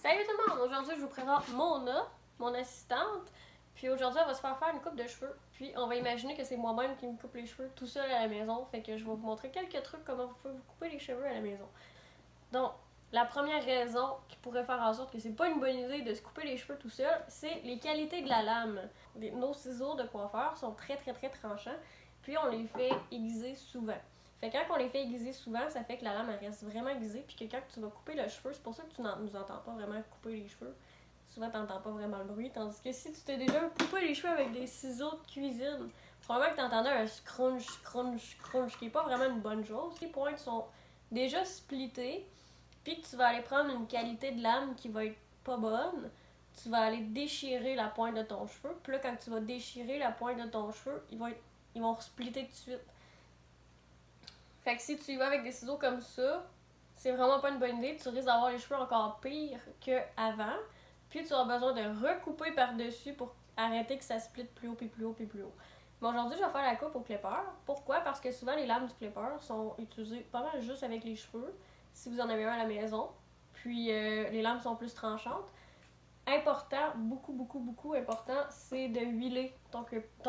Salut tout le monde! Aujourd'hui, je vous présente Mona, mon assistante. Puis aujourd'hui, elle va se faire une coupe de cheveux. Puis on va imaginer que c'est moi-même qui me coupe les cheveux tout seul à la maison. Fait que je vais vous montrer quelques trucs comment vous pouvez vous couper les cheveux à la maison. Donc, la première raison qui pourrait faire en sorte que c'est pas une bonne idée de se couper les cheveux tout seul, c'est les qualités de la lame. Nos ciseaux de coiffeur sont très tranchants. Puis on les fait aiguiser souvent. Fait que quand on les fait aiguiser souvent, ça fait que la lame elle reste vraiment aiguisée, puis que quand tu vas couper le cheveu, c'est pour ça que tu nous entends pas vraiment couper les cheveux. Souvent, t'entends pas vraiment le bruit, tandis que si tu t'es déjà coupé les cheveux avec des ciseaux de cuisine, probablement que t'entendais un scrunch, qui est pas vraiment une bonne chose. Les pointes sont déjà splittés, puis que tu vas aller prendre une qualité de lame qui va être pas bonne, tu vas aller déchirer la pointe de ton cheveu, puis là, quand tu vas déchirer la pointe de ton cheveu, ils vont splitter tout de suite. Fait que si tu y vas avec des ciseaux comme ça, c'est vraiment pas une bonne idée. Tu risques d'avoir les cheveux encore pires qu'avant. Puis tu auras besoin de recouper par-dessus pour arrêter que ça split plus haut, puis plus haut, puis plus haut. Mais aujourd'hui, je vais faire la coupe au clipper. Pourquoi? Parce que souvent, les lames du clipper sont utilisées pas mal juste avec les cheveux, si vous en avez un à la maison. Puis les lames sont plus tranchantes. Important, beaucoup important, c'est de huiler ton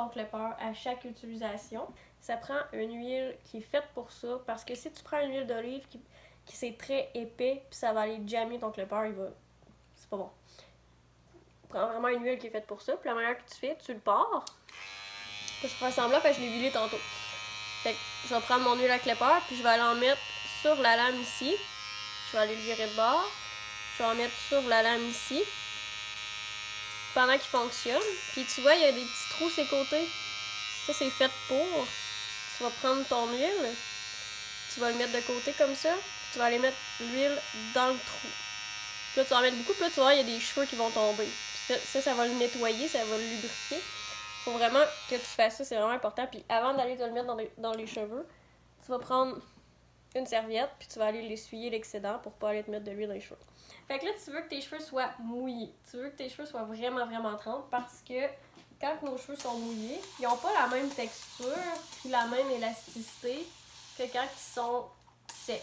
clipper à chaque utilisation. Ça prend une huile qui est faite pour ça, parce que si tu prends une huile d'olive qui c'est très épais, puis ça va aller jammer ton clipper, c'est pas bon. Prends vraiment une huile qui est faite pour ça, puis la manière que tu fais, tu le pars. Je fais semblant, parce que je l'ai huilé tantôt. Fait que je vais prendre mon huile à clipper, puis je vais aller en mettre sur la lame ici. Je vais aller le virer de bord. Je vais en mettre sur la lame ici, pendant qu'il fonctionne. Puis tu vois, il y a des petits trous sur les côtés. Ça, c'est fait pour. Tu vas prendre ton huile, tu vas le mettre de côté comme ça, puis tu vas aller mettre l'huile dans le trou. Puis là, tu vas en mettre beaucoup, puis là, tu vas voir, il y a des cheveux qui vont tomber. Puis ça va le nettoyer, ça va le lubrifier. Faut vraiment que tu fasses ça, c'est vraiment important. Puis avant d'aller te le mettre dans les cheveux, tu vas prendre une serviette, puis tu vas aller l'essuyer l'excédent pour pas aller te mettre de l'huile dans les cheveux. Fait que là, tu veux que tes cheveux soient mouillés. Tu veux que tes cheveux soient vraiment trempés, parce que quand nos cheveux sont mouillés, ils n'ont pas la même texture puis la même élasticité que quand ils sont secs.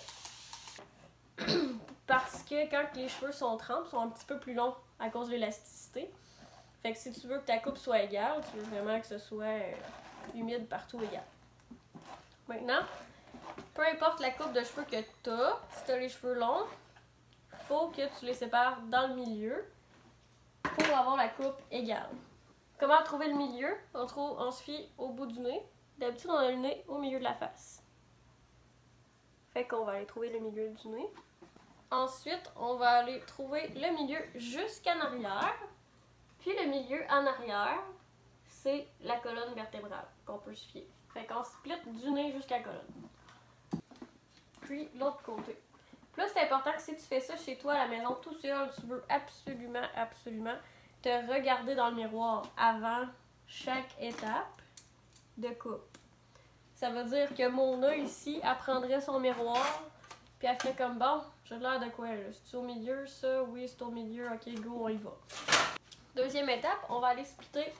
Parce que quand les cheveux sont trempés, ils sont un petit peu plus longs à cause de l'élasticité. Fait que si tu veux que ta coupe soit égale, tu veux vraiment que ce soit humide partout égal. Maintenant, peu importe la coupe de cheveux que t'as, si t'as les cheveux longs, faut que tu les sépares dans le milieu pour avoir la coupe égale. Comment trouver le milieu? On se fie au bout du nez. D'habitude, on a le nez au milieu de la face. Fait qu'on va aller trouver le milieu du nez. Ensuite, on va aller trouver le milieu jusqu'en arrière. Puis le milieu en arrière, c'est la colonne vertébrale qu'on peut se fier. Fait qu'on split du nez jusqu'à la colonne. Puis l'autre côté. Puis là, c'est important que si tu fais ça chez toi à la maison tout seul, tu veux absolument te regarder dans le miroir avant chaque étape de coupe. Ça veut dire que Mona ici, elle prendrait son miroir, puis elle ferait comme bon, j'ai l'air de quoi là? C'est au milieu, ça? Oui, c'est au milieu, ok, go, on y va. Deuxième étape, on va aller splitter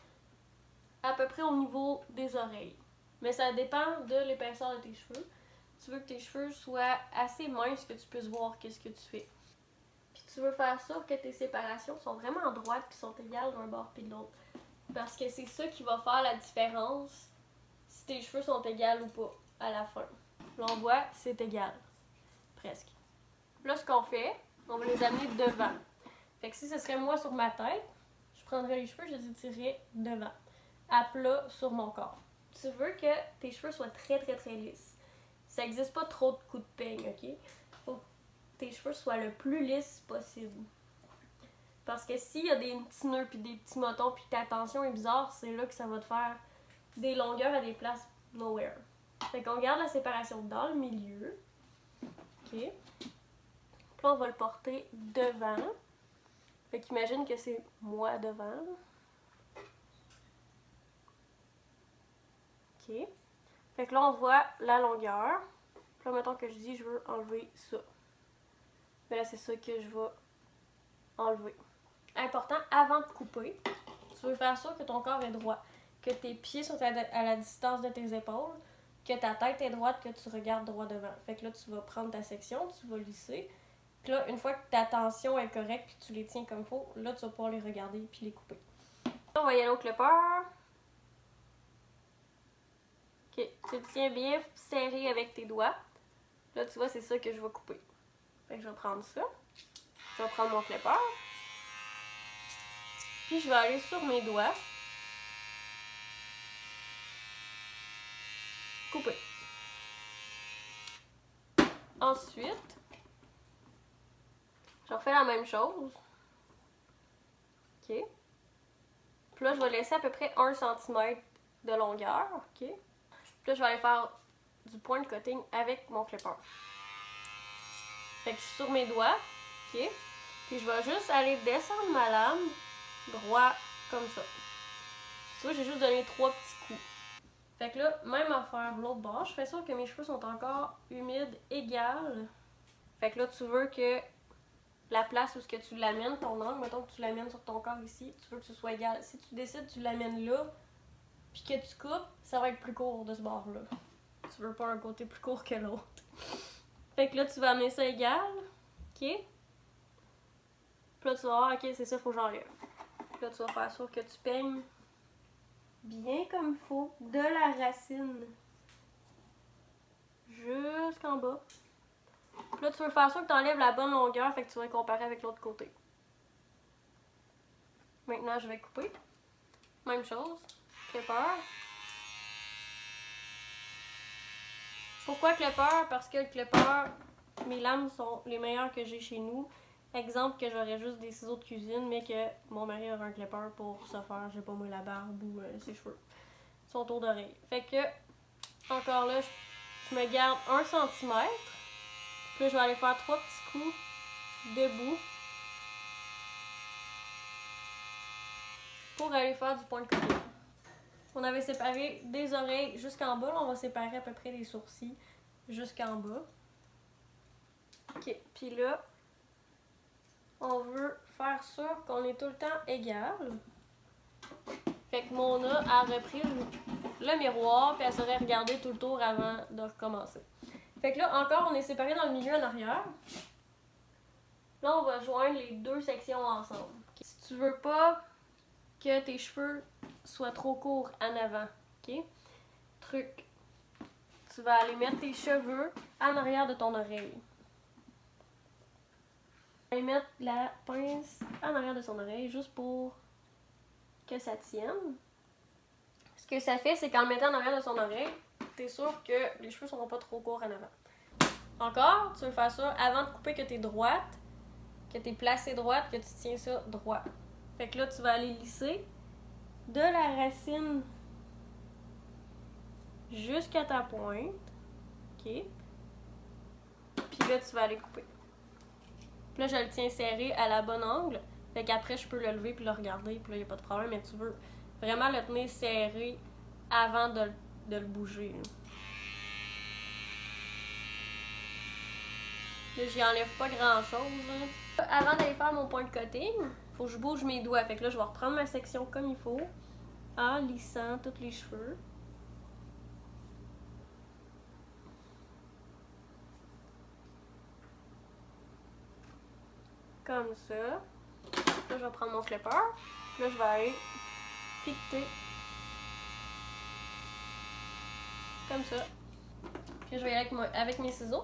à peu près au niveau des oreilles. Mais ça dépend de l'épaisseur de tes cheveux. Tu veux que tes cheveux soient assez minces que tu puisses voir qu'est-ce que tu fais. Puis tu veux faire ça que tes séparations sont vraiment droites puis sont égales d'un bord puis de l'autre. Parce que c'est ça qui va faire la différence si tes cheveux sont égales ou pas à la fin. Là, on voit, c'est égal. Presque. Là, ce qu'on fait, on va les amener devant. Fait que si ce serait moi sur ma tête, je prendrais les cheveux, je les tirerais devant, à plat sur mon corps. Tu veux que tes cheveux soient très lisses. Ça n'existe pas trop de coups de peigne, ok? Faut que tes cheveux soient le plus lisses possible. Parce que s'il y a des petits nœuds puis des petits motons puis ta tension est bizarre, c'est là que ça va te faire des longueurs à des places nowhere. Fait qu'on garde la séparation dans le milieu. Ok? Puis là, on va le porter devant. Fait qu'imagine que c'est moi devant. Ok? Fait que là, on voit la longueur. Puis là, mettons que je dis je veux enlever ça. Mais là, c'est ça que je vais enlever. Important, avant de couper, tu veux faire sûr que ton corps est droit, que tes pieds sont à la distance de tes épaules, que ta tête est droite, que tu regardes droit devant. Fait que là, tu vas prendre ta section, tu vas lisser, Puis là, une fois que ta tension est correcte puis tu les tiens comme il faut, là, tu vas pouvoir les regarder puis les couper. Là, on va y aller au clipper. Ok, tu le tiens bien serré avec tes doigts. Là, tu vois, c'est ça que je vais couper. Fait que je vais prendre ça. Je vais prendre mon clipper. Puis je vais aller sur mes doigts. Couper. Ensuite, je refais la même chose. Ok. Puis là, je vais laisser à peu près 1 cm de longueur. Ok. Puis là, je vais aller faire du point cutting avec mon clipper. Fait que je suis sur mes doigts. Ok. Puis je vais juste aller descendre ma lame droit comme ça. Tu vois, j'ai juste donné 3 petits coups. Fait que là, même affaire l'autre bord, je fais sûr que mes cheveux sont encore humides, égales. Fait que là, tu veux que la place où ce que tu l'amènes, ton angle, mettons que tu l'amènes sur ton corps ici, tu veux que ce soit égal. Si tu décides que tu l'amènes là, puis que tu coupes, ça va être plus court de ce bord-là. Tu veux pas un côté plus court que l'autre. Fait que là, tu vas amener ça égal. Ok? Puis là, tu vas voir, ok, c'est ça, faut que j'enlève. Puis là, tu vas faire sûr que tu peignes bien comme il faut, de la racine jusqu'en bas. Puis là, tu veux faire sûr que tu enlèves la bonne longueur, fait que tu vas comparer avec l'autre côté. Maintenant, je vais couper. Même chose. Clipper. Pourquoi clipper? Parce que le clipper, mes lames sont les meilleures que j'ai chez nous. Exemple que j'aurais juste des ciseaux de cuisine, mais que mon mari aurait un clipper pour se faire, je sais pas moi, la barbe ou ses cheveux. Son tour d'oreille. Fait que, encore là, je me garde 1 cm. Puis là, je vais aller faire 3 petits coups debout pour aller faire du point de côté. On avait séparé des oreilles jusqu'en bas. Là, on va séparer à peu près des sourcils jusqu'en bas. Ok, puis là, on veut faire sûr qu'on est tout le temps égal. Fait que Mona a repris le miroir, puis elle serait regardée tout le tour avant de recommencer. Fait que là, encore, on est séparés dans le milieu en arrière. Là, on va joindre les 2 sections ensemble. Okay. Si tu veux pas que tes cheveux soient trop courts en avant, ok? Truc, tu vas aller mettre tes cheveux en arrière de ton oreille. Tu vas aller mettre la pince en arrière de son oreille juste pour que ça tienne. Ce que ça fait, c'est qu'en le mettant en arrière de son oreille, t'es sûr que les cheveux ne seront pas trop courts en avant. Encore, tu veux faire ça avant de couper que t'es droite, que t'es placée droite, que tu tiens ça droit. Fait que là, tu vas aller lisser de la racine jusqu'à ta pointe. Ok? Puis là, tu vas aller couper. Puis là, je le tiens serré à la bonne angle. Fait qu'après, je peux le lever puis le regarder. Puis là, il n'y a pas de problème. Mais tu veux vraiment le tenir serré avant de le bouger. Là, j'y enlève pas grand-chose. Avant d'aller faire mon point de cutting, faut que je bouge mes doigts. Fait que là, je vais reprendre ma section comme il faut en lissant tous les cheveux. Comme ça. Là, je vais prendre mon clipper. Là, je vais aller piqueter. Comme ça. Puis je vais y aller avec mes ciseaux.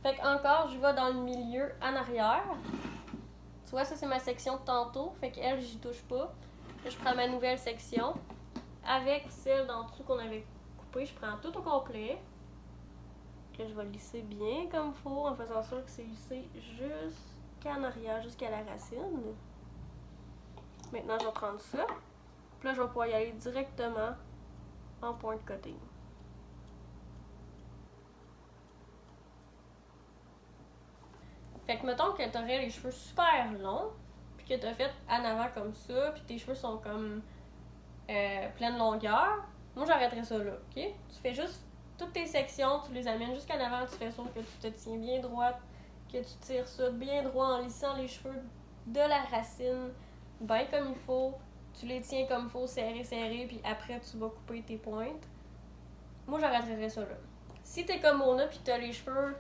Fait que encore, je vais dans le milieu en arrière. Tu vois, ça c'est ma section de tantôt. Fait qu'elle, j'y touche pas. Là, je prends ma nouvelle section. Avec celle d'en dessous qu'on avait coupée, je prends tout au complet. Là, je vais le lisser bien comme il faut, en faisant sûr que c'est lissé jusqu'en arrière, jusqu'à la racine. Maintenant, je vais prendre ça. Puis là, je vais pouvoir y aller directement en point de cutting. Fait que mettons que t'aurais les cheveux super longs, puis que t'as fait en avant comme ça, puis tes cheveux sont comme pleine longueur, moi j'arrêterais ça là, ok? Tu fais juste toutes tes sections, tu les amènes jusqu'en avant, tu fais sûr que tu te tiens bien droite, que tu tires ça bien droit en lissant les cheveux de la racine, bien comme il faut, tu les tiens comme il faut, serré, serré, puis après tu vas couper tes pointes. Moi j'arrêterais ça là. Si t'es comme Mona, puis t'as les cheveux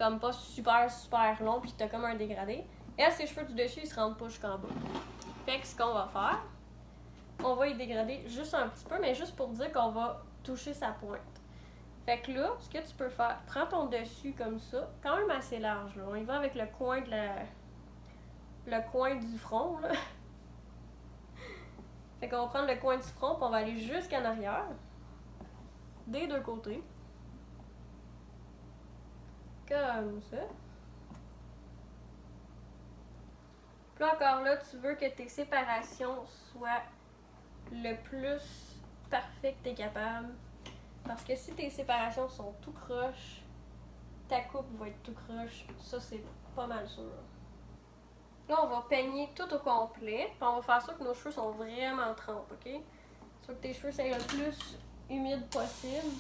comme pas super long, puis t'as comme un dégradé. Elle, ses cheveux du dessus, ils se rendent pas jusqu'en bas. Fait que ce qu'on va faire, on va y dégrader juste un petit peu, mais juste pour dire qu'on va toucher sa pointe. Fait que là, ce que tu peux faire, prends ton dessus comme ça, quand même assez large, là. On y va avec le coin de le coin du front, là. Fait qu'on va prendre le coin du front, puis on va aller jusqu'en arrière, des deux côtés. Comme ça. Puis encore là, tu veux que tes séparations soient le plus parfait que tu es capable. Parce que si tes séparations sont tout croches, ta coupe va être tout croche. Ça, c'est pas mal sûr. Là, on va peigner tout au complet. Puis on va faire sûr que nos cheveux sont vraiment trempes, ok? Tu veux que tes cheveux soient le plus humides possible.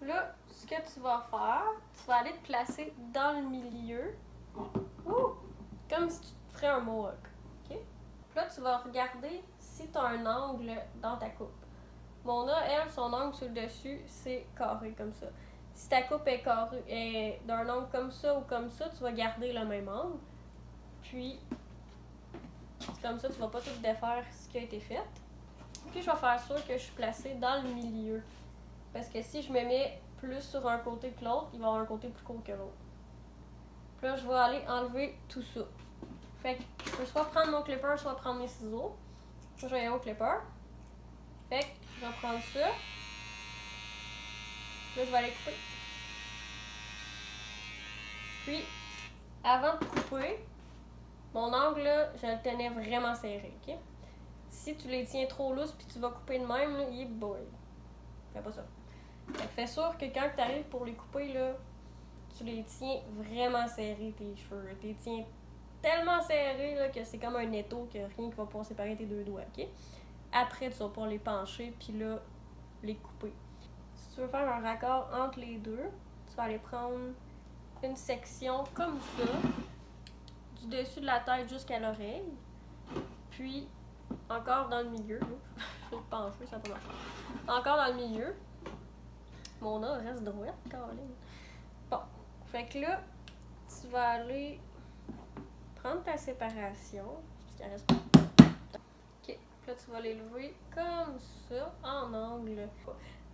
Là, ce que tu vas faire, tu vas aller te placer dans le milieu. Ouh! Comme si tu te ferais un mohawk. Ok? Là, tu vas regarder si tu as un angle dans ta coupe. Mona, elle, son angle sur le dessus, c'est carré comme ça. Si ta coupe est carrée, est d'un angle comme ça ou comme ça, tu vas garder le même angle. Puis, comme ça, tu vas pas tout défaire ce qui a été fait. Puis, je vais faire sûr que je suis placée dans le milieu. Parce que si je me mets plus sur un côté que l'autre, il va y avoir un côté plus court que l'autre. Puis là, je vais aller enlever tout ça. Fait que je peux soit prendre mon clipper, soit prendre mes ciseaux. Moi, je vais aller au clipper. Fait que je vais prendre ça. Là, je vais aller couper. Puis, avant de couper, mon angle, là, je le tenais vraiment serré, ok? Si tu les tiens trop lousses puis tu vas couper de même, là, il est boy. Fais pas ça. Fait que fais sûr que quand tu arrives pour les couper, là, tu les tiens vraiment serrés, tes cheveux. Tu les tiens tellement serrés là, que c'est comme un étau, que rien qui va pouvoir séparer tes deux doigts, ok? Après, tu vas pouvoir les pencher, puis là, les couper. Si tu veux faire un raccord entre les deux, tu vas aller prendre une section comme ça, du dessus de la tête jusqu'à l'oreille, puis encore dans le milieu. Je vais le pencher, ça peut marcher. Encore dans le milieu. Mona reste droite, Caroline. Bon, fait que là, tu vas aller prendre ta séparation. Parce qu'elle reste pas. Ok, là, tu vas les lever comme ça, en angle.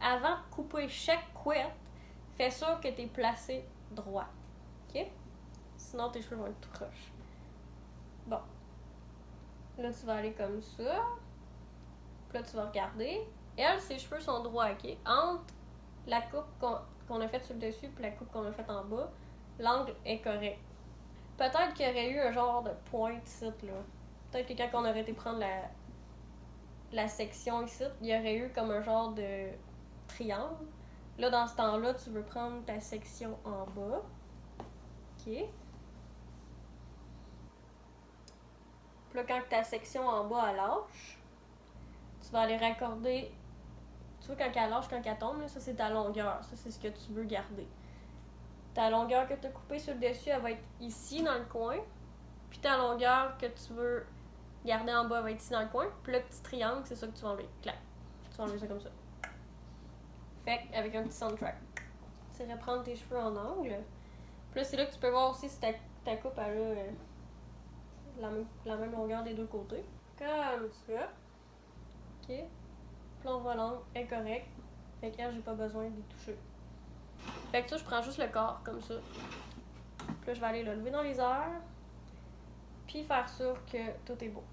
Avant de couper chaque couette, fais sûr que tu es placé droit. Ok? Sinon, tes cheveux vont être tout croches. Bon. Là, tu vas aller comme ça. Puis là, tu vas regarder. Elle, ses cheveux sont droits, ok? Entre la coupe qu'on a faite sur le dessus et la coupe qu'on a faite en bas, l'angle est correct. Peut-être qu'il y aurait eu un genre de pointe ici, là. Peut-être que quand on aurait été prendre la section ici, il y aurait eu comme un genre de triangle. Là, dans ce temps-là, tu veux prendre ta section en bas. Ok. Puis là, quand ta section en bas, elle lâche, tu vas aller raccorder. Tu vois, quand elle lâche, quand elle tombe, là, ça, c'est ta longueur. Ça, c'est ce que tu veux garder. Ta longueur que tu as coupée sur le dessus, elle va être ici, dans le coin. Puis ta longueur que tu veux garder en bas va être ici, dans le coin. Puis le petit triangle, c'est ça que tu vas enlever. Clac. Tu vas enlever ça comme ça. Fait avec un petit soundtrack. Tu vas reprendre tes cheveux en angle. Puis là, c'est là que tu peux voir aussi si ta coupe, elle a la même longueur des deux côtés. Comme ça. Ok. Plan volant est correct. Fait que là, j'ai pas besoin d'y toucher. Fait que ça, je prends juste le corps, comme ça. Puis là, je vais aller le lever dans les airs. Puis faire sûr que tout est beau.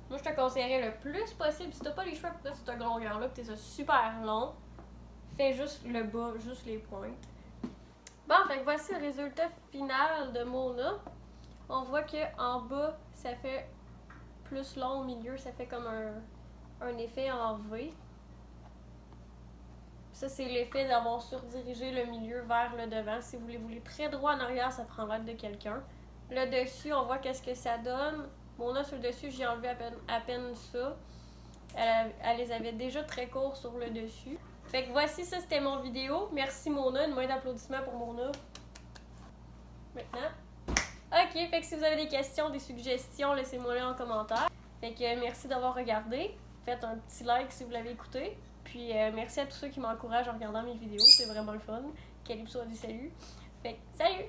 Moi, je te conseillerais le plus possible, si t'as pas les cheveux à peu près cette longueur-là, pis t'es super long, fais juste le bas, juste les pointes. Bon, fait que voici le résultat final de Mona. On voit que en bas, ça fait plus long, au milieu, ça fait comme un effet en V. Ça, c'est l'effet d'avoir surdirigé le milieu vers le devant. Si vous les voulez très droit en arrière, ça prend l'aide de quelqu'un. Le dessus, on voit qu'est-ce que ça donne. Mona, sur le dessus, j'ai enlevé à peine ça. Elle les avait déjà très courts sur le dessus. Fait que voici, ça, c'était mon vidéo. Merci, Mona. Une main d'applaudissement pour Mona. Maintenant. Ok, fait que si vous avez des questions, des suggestions, laissez-moi les en commentaire. Fait que merci d'avoir regardé. Faites un petit like si vous l'avez écouté. Puis merci à tous ceux qui m'encouragent en regardant mes vidéos, c'est vraiment le fun. Calypso a dit salut. Fait que, salut!